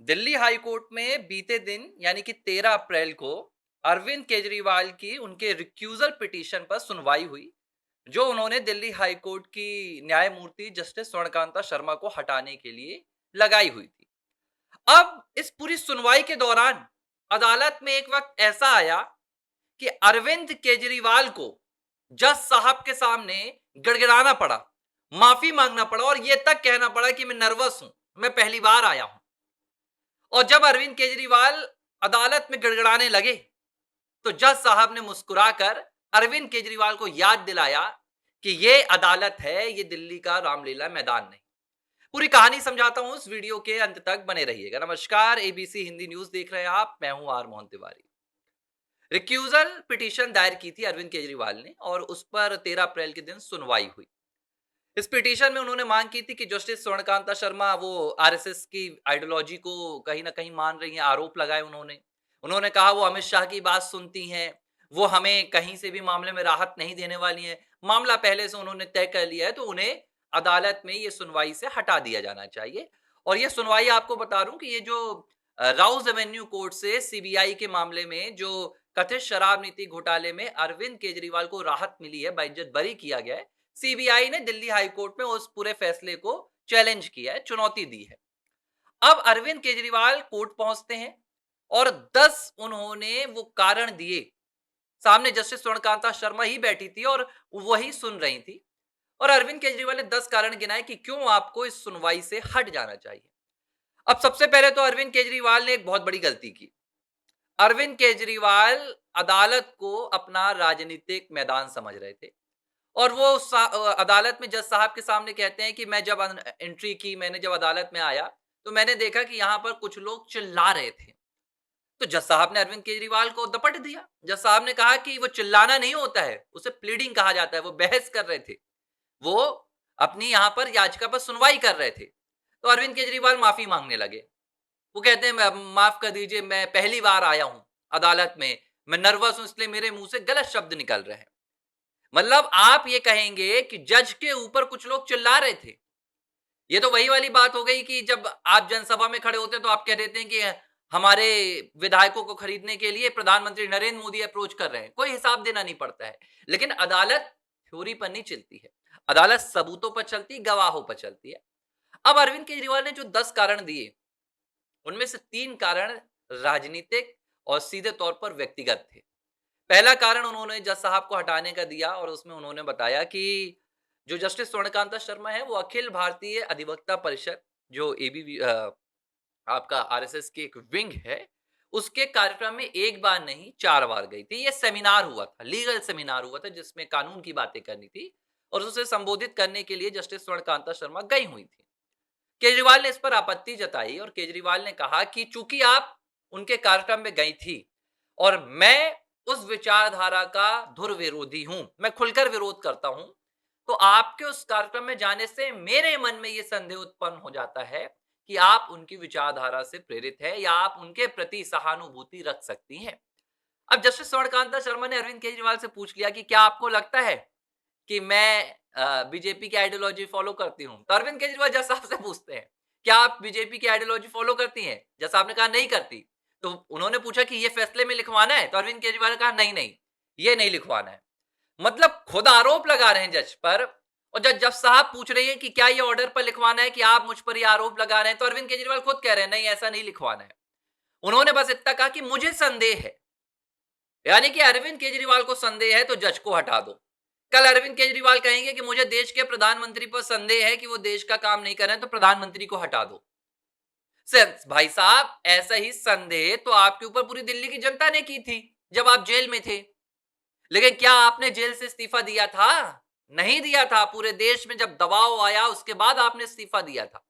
Delhi high court में बीते दिन यानी कि 13 अप्रैल को अरविंद केजरीवाल की उनके रिक्यूजल पिटीशन पर सुनवाई हुई, जो उन्होंने दिल्ली हाई कोर्ट की न्यायमूर्ति जस्टिस स्वर्णकांता शर्मा को हटाने के लिए लगाई हुई थी। अब इस पूरी सुनवाई के दौरान अदालत में एक वक्त ऐसा आया कि अरविंद केजरीवाल को जज साहब के सामने गिड़गिड़ाना पड़ा, माफी मांगना पड़ा और यह तक कहना पड़ा कि मैं नर्वस हूं, मैं पहली बार आया हूं। और जब अरविंद केजरीवाल अदालत में गिड़गिड़ाने लगे, तो जज साहब ने मुस्कुराकर अरविंद केजरीवाल को याद दिलाया कि ये अदालत है, ये दिल्ली का रामलीला मैदान नहीं। पूरी कहानी समझाता हूं, इस वीडियो के अंत तक बने रहिएगा। नमस्कार, एबीसी हिंदी न्यूज देख रहे हैं आप, मैं हूं R Mohan Tiwari. Recusal petition दायर की थी अरविंद केजरीवाल ने और उस पर 13 अप्रैल के दिन सुनवाई हुई। इस पिटीशन में उन्होंने मांग की थी कि जस्टिस स्वर्णकांता शर्मा वो आरएसएस की आइडियोलॉजी को कहीं न कहीं मान रही हैं, आरोप लगाए उन्होंने। उन्होंने कहा वो अमित शाह की बात सुनती हैं, वो हमें कहीं से भी मामले में राहत नहीं देने वाली हैं। मामला पहले से उन्होंने तय कर लिया है, तो उन्हें अदालत में ये सुनवाई से हटा दिया जाना चाहिए। और ये सुनवाई आपको बता दूँ कि ये जो राउज़ एवेन्यू कोर्ट से सीबीआई के मामले में जो कथित शराब नीति घोटाले में अरविंद केजरीवाल को राहत मिली है, बाइज्जत बरी किया गया है, सीबीआई ने दिल्ली हाई कोर्ट में उस पूरे फैसले को चैलेंज किया है, चुनौती दी है। अब अरविंद केजरीवाल कोर्ट पहुंचते हैं और 10 उन्होंने वो कारण दिए। सामने जस्टिस स्वर्णकांता शर्मा ही बैठी थी और वही सुन रही थी। और अरविंद केजरीवाल ने 10 कारण गिनाए कि क्यों आपको इस सुनवाई से हट जाना चाहिए। अब सबसे पहले तो अरविंद केजरीवाल ने एक बहुत बड़ी गलती की। अरविंद केजरीवाल अदालत को अपना राजनीतिक मैदान समझ रहे थे। और वो अदालत में जज साहब के सामने कहते हैं कि मैं जब एंट्री की, मैंने जब अदालत में आया, तो मैंने देखा कि यहाँ पर कुछ लोग चिल्ला रहे थे। तो जज साहब ने अरविंद केजरीवाल को दपट दिया। जज साहब ने कहा कि वो चिल्लाना नहीं होता है, उसे प्लीडिंग कहा जाता है। वो बहस कर रहे थे, वो अपनी यहाँ पर याचिका पर सुनवाई कर रहे थे। तो अरविंद केजरीवाल माफी मांगने लगे। वो कहते हैं माफ कर दीजिए, मैं पहली बार आया हूँ अदालत में, मैं नर्वस हूँ, इसलिए मेरे मुंह से गलत शब्द निकल रहे हैं। मतलब आप ये कहेंगे कि जज के ऊपर कुछ लोग चिल्ला रहे थे। ये तो वही वाली बात हो गई कि जब आप जनसभा में खड़े होते हैं तो आप कह देते हैं कि हमारे विधायकों को खरीदने के लिए प्रधानमंत्री नरेंद्र मोदी अप्रोच कर रहे हैं। कोई हिसाब देना नहीं पड़ता है। लेकिन अदालत थ्योरी पर नहीं चलती है। अदालत सबूतों पर चलती है, गवाहों पर चलती है। अब अरविंद केजरीवाल ने जो 10 कारण दिए, उनमें से 3 कारण राजनीतिक और सीधे तौर पर व्यक्तिगत थे। पहला कारण उन्होंने जज साहब को हटाने का दिया और उसमें उन्होंने बताया कि जो जस्टिस स्वर्णकांता शर्मा है, वो अखिल भारतीय अधिवक्ता परिषद, जो आपका आरएसएस की एक विंग है, उसके कार्यक्रम में एक बार नहीं 4 बार गई थी। ये सेमिनार हुआ था, लीगल सेमिनार हुआ था, जिसमें कानून की बातें करनी थी और उसे संबोधित करने के लिए जस्टिस स्वर्णकांता शर्मा गई हुई थी। केजरीवाल ने इस पर आपत्ति जताई और केजरीवाल ने कहा कि चूंकि आप उनके कार्यक्रम में गई थी और मैं उस विचारधारा का धुर विरोधी हूं, मैं खुलकर विरोध करता हूं, तो आपके उस कार्यक्रम में जाने से मेरे मन में यह संदेह उत्पन्न हो जाता है कि आप उनकी विचारधारा से प्रेरित है या आप उनके प्रति सहानुभूति रख सकती हैं। अब जस्टिस स्वर्णकांता शर्मा ने अरविंद केजरीवाल से पूछ लिया कि क्या आपको लगता है कि मैं बीजेपी की आइडियोलॉजी फॉलो करती हूँ? तो अरविंद केजरीवाल जज साहब से पूछते हैं, क्या आप बीजेपी की आइडियोलॉजी फॉलो करती हैं? जज साहब ने कहा नहीं करती। तो उन्होंने पूछा कि ये फैसले में लिखवाना है? तो अरविंद केजरीवाल ने कहा नहीं, नहीं, ये नहीं लिखवाना है। मतलब खुद आरोप लगा रहे हैं जज पर और जज जज साहब पूछ रही है कि क्या ये ऑर्डर पर लिखवाना है कि आप मुझ पर ये आरोप लगा रहे हैं? तो अरविंद केजरीवाल खुद कह रहे हैं नहीं, ऐसा नहीं लिखवाना है। उन्होंने बस इतना कहा कि मुझे संदेह है। यानी कि अरविंद केजरीवाल को संदेह है तो जज को हटा दो। कल अरविंद केजरीवाल कहेंगे कि मुझे देश के प्रधानमंत्री पर संदेह है कि वो देश का काम नहीं कर रहे हैं, तो प्रधानमंत्री को हटा दो। भाई साहब, ऐसा ही संदेह तो आपके ऊपर पूरी दिल्ली की जनता ने की थी जब आप जेल में थे। लेकिन क्या आपने जेल से इस्तीफा दिया था? नहीं दिया था। पूरे देश में जब दबाव आया उसके बाद आपने इस्तीफा दिया था।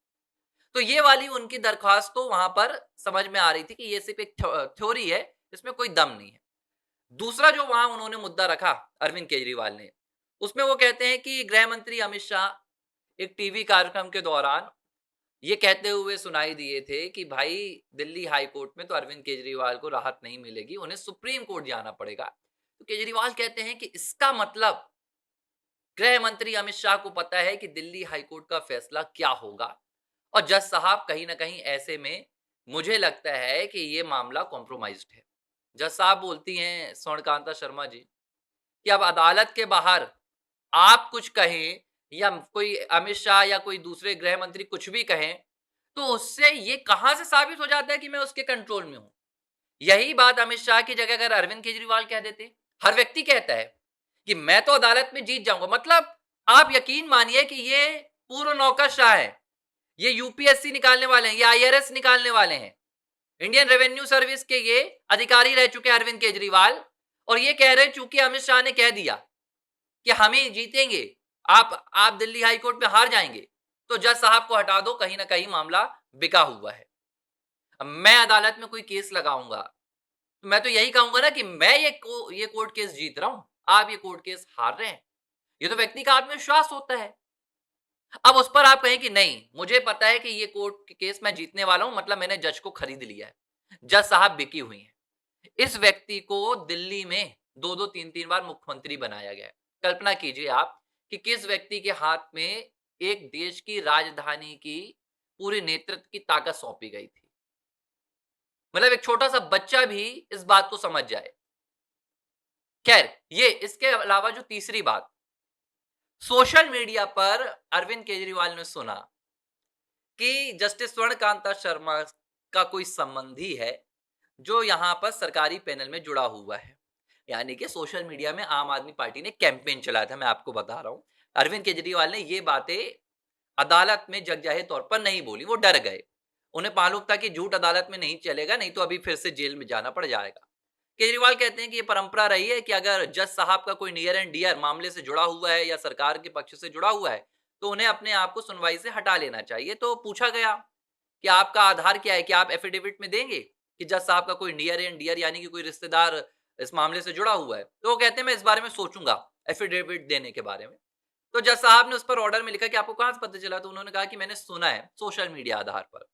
तो ये वाली उनकी दरखास्त तो वहां पर समझ में आ रही थी कि ये सिर्फ एक थ्योरी है, इसमें कोई दम नहीं है। दूसरा जो वहां उन्होंने मुद्दा रखा अरविंद केजरीवाल ने, उसमें वो कहते हैं कि गृह मंत्री अमित शाह एक टीवी कार्यक्रम के दौरान ये कहते हुए सुनाई दिए थे कि भाई दिल्ली हाई कोर्ट में तो अरविंद केजरीवाल को राहत नहीं मिलेगी, उन्हें सुप्रीम कोर्ट जाना पड़ेगा। तो केजरीवाल कहते हैं कि इसका मतलब गृह मंत्री अमित शाह को पता है कि दिल्ली हाई कोर्ट का फैसला क्या होगा और जज साहब कहीं ना कहीं ऐसे में मुझे लगता है कि ये मामला कॉम्प्रोमाइज़्ड है। जज साहब बोलती हैं स्वर्णकांता शर्मा जी कि अब अदालत के बाहर आप कुछ कहें या कोई अमित शाह या कोई दूसरे गृह मंत्री कुछ भी कहें, तो उससे ये कहाँ से साबित हो जाता है कि मैं उसके कंट्रोल में हूँ। यही बात अमित शाह की जगह अगर अरविंद केजरीवाल कह देते, हर व्यक्ति कहता है कि मैं तो अदालत में जीत जाऊँगा। मतलब आप यकीन मानिए कि ये पूर्व नौकरशाह हैं, ये यूपीएससी निकालने वाले हैं, ये आईआरएस निकालने वाले हैं। इंडियन रेवेन्यू सर्विस के ये अधिकारी रह चुके हैं अरविंद केजरीवाल, और ये कह रहे हैं चूंकि अमित शाह ने कह दिया कि हम ही जीतेंगे, आप दिल्ली हाई कोर्ट में हार जाएंगे, तो जज साहब को हटा दो, कहीं ना कहीं मामला बिका हुआ है। अब मैं अदालत में कोई केस लगाऊंगा, तो मैं तो यही कहूंगा ना कि मैं ये कोर्ट केस जीत रहा हूं, आप ये कोर्ट केस हार रहे हैं। ये तो व्यक्ति का आत्मविश्वास होता है। अब उस पर आप कहें कि नहीं, मुझे पता है कि ये कोर्ट केस मैं जीतने वाला हूं, मतलब मैंने जज को खरीद लिया है, जज साहब बिकी हुई हैं। इस व्यक्ति को दिल्ली में 2-2 3-3 बार मुख्यमंत्री बनाया गया है। कल्पना कीजिए आप कि किस व्यक्ति के हाथ में एक देश की राजधानी की पूरे नेतृत्व की ताकत सौंपी गई थी। मतलब एक छोटा-सा बच्चा भी इस बात को समझ जाए। खैर, ये इसके अलावा जो तीसरी बात, सोशल मीडिया पर अरविंद केजरीवाल ने सुना कि जस्टिस स्वर्णकांता शर्मा का कोई संबंधी है, जो यहाँ पर सरकारी पैनल में जुड़ा हुआ है। यानी कि सोशल मीडिया में आम आदमी पार्टी ने कैंपेन चलाया था, मैं आपको बता रहा हूँ। अरविंद केजरीवाल ने ये बातें अदालत में जगजाहिर तौर पर नहीं बोली, वो डर गए। उन्हें मालूम था कि झूठ अदालत में नहीं चलेगा, नहीं तो अभी फिर से जेल में जाना पड़ जाएगा। केजरीवाल कहते हैं कि ये परंपरा रही है कि अगर जज साहब का कोई नियर एंड डियर मामले से जुड़ा हुआ है या सरकार के पक्ष से जुड़ा हुआ है, तो उन्हें अपने आप को सुनवाई से हटा लेना चाहिए। तो पूछा गया कि आपका आधार क्या है? क्या आप एफिडेविट में देंगे कि जज साहब का कोई नियर एंड डियर यानी कि कोई रिश्तेदार इस मामले से जुड़ा हुआ है? तो वो कहते हैं मैं इस बारे में सोचूँगा, एफिडेविट देने के बारे में। तो जज साहब ने उस पर ऑर्डर में लिखा कि आपको कहाँ से पता चला? तो उन्होंने कहा कि मैंने सुना है सोशल मीडिया आधार पर।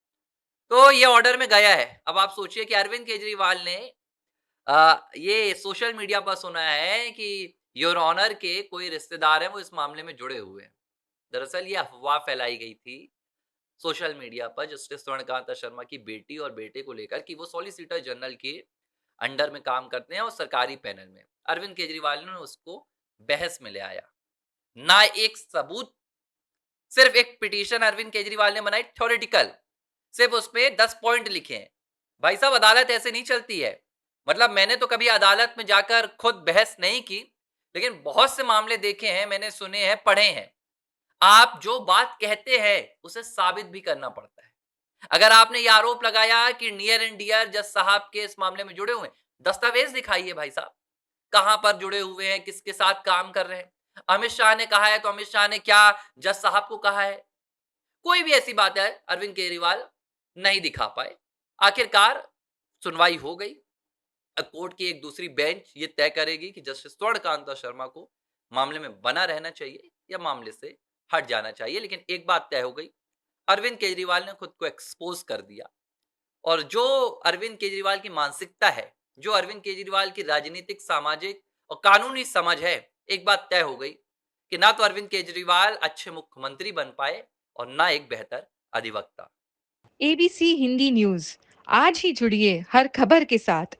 तो ये ऑर्डर में गया है। अब आप सोचिए कि अरविंद केजरीवाल ने ये सोशल मीडिया पर सुना है कि योर ऑनर के कोई रिश्तेदार हैं, वो इस मामले में जुड़े हुए हैं। दरअसल ये अफ़वाह फैलाई गई थी सोशल मीडिया पर जस्टिस स्वर्णकांता शर्मा की बेटी और बेटे को लेकर कि वो सॉलिसिटर जनरल के अंडर में काम करते हैं और सरकारी पैनल में। अरविंद केजरीवाल ने उसको बहस में ले आया। ना एक सबूत, सिर्फ एक पिटीशन अरविंद केजरीवाल ने बनाई थ्योरेटिकल, सिर्फ उसमें 10 पॉइंट लिखे हैं। भाई साहब अदालत ऐसे नहीं चलती है। मतलब मैंने तो कभी अदालत में जाकर खुद बहस नहीं की, लेकिन बहुत से मामले देखे हैं, मैंने सुने हैं, पढ़े हैं। आप जो बात कहते हैं, उसे साबित भी करना पड़ता है। अगर आपने ये आरोप लगाया कि नियर एंड डियर जज साहब के इस मामले में जुड़े हुए हैं, दस्तावेज दिखाइए भाई साहब। कहां पर जुड़े हुए हैं, किसके साथ काम कर रहे हैं। अमित शाह ने कहा है तो अमित शाह ने क्या जज साहब को कहा है? कोई भी ऐसी बात है अरविंद केजरीवाल नहीं दिखा पाए। आखिरकार सुनवाई हो गई। कोर्ट की एक दूसरी बेंच ये तय करेगी कि जस्टिस स्वर्णकांता शर्मा को मामले में बना रहना चाहिए या मामले से हट जाना चाहिए। लेकिन एक बात तय हो गई, अरविंद केजरीवाल ने खुद को एक्सपोज कर दिया। और जो अरविंद केजरीवाल की मानसिकता है, जो अरविंद केजरीवाल की राजनीतिक, सामाजिक और कानूनी समझ है, एक बात तय हो गई कि ना तो अरविंद केजरीवाल अच्छे मुख्यमंत्री बन पाए और ना एक बेहतर अधिवक्ता। एबीसी हिंदी न्यूज़ आज ही जुड़िए हर खबर के साथ